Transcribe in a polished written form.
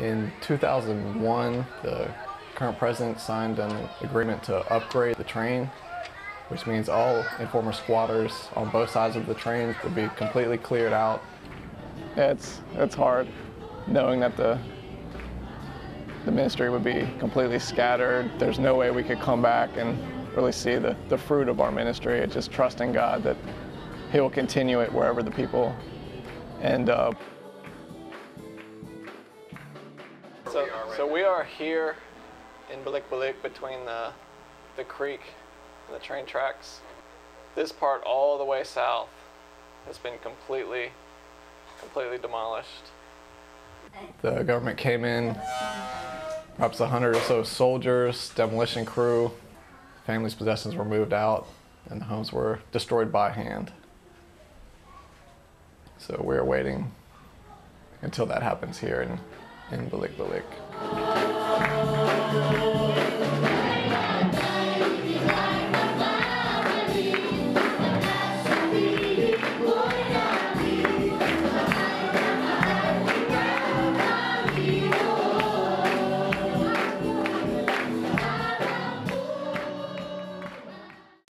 In 2001, the current president signed an agreement to upgrade the train, which means all former squatters on both sides of the train would be completely cleared out. Yeah, it's hard knowing that the ministry would be completely scattered. There's no way we could come back and really see the fruit of our ministry. It's just trusting God that He will continue it wherever the people end up. So we are here in Balik between the creek and the train tracks. This part all the way south has been completely demolished. The government came in, perhaps 100 or so soldiers, demolition crew, families' possessions were moved out, and the homes were destroyed by hand. So we're waiting until that happens here in Balik.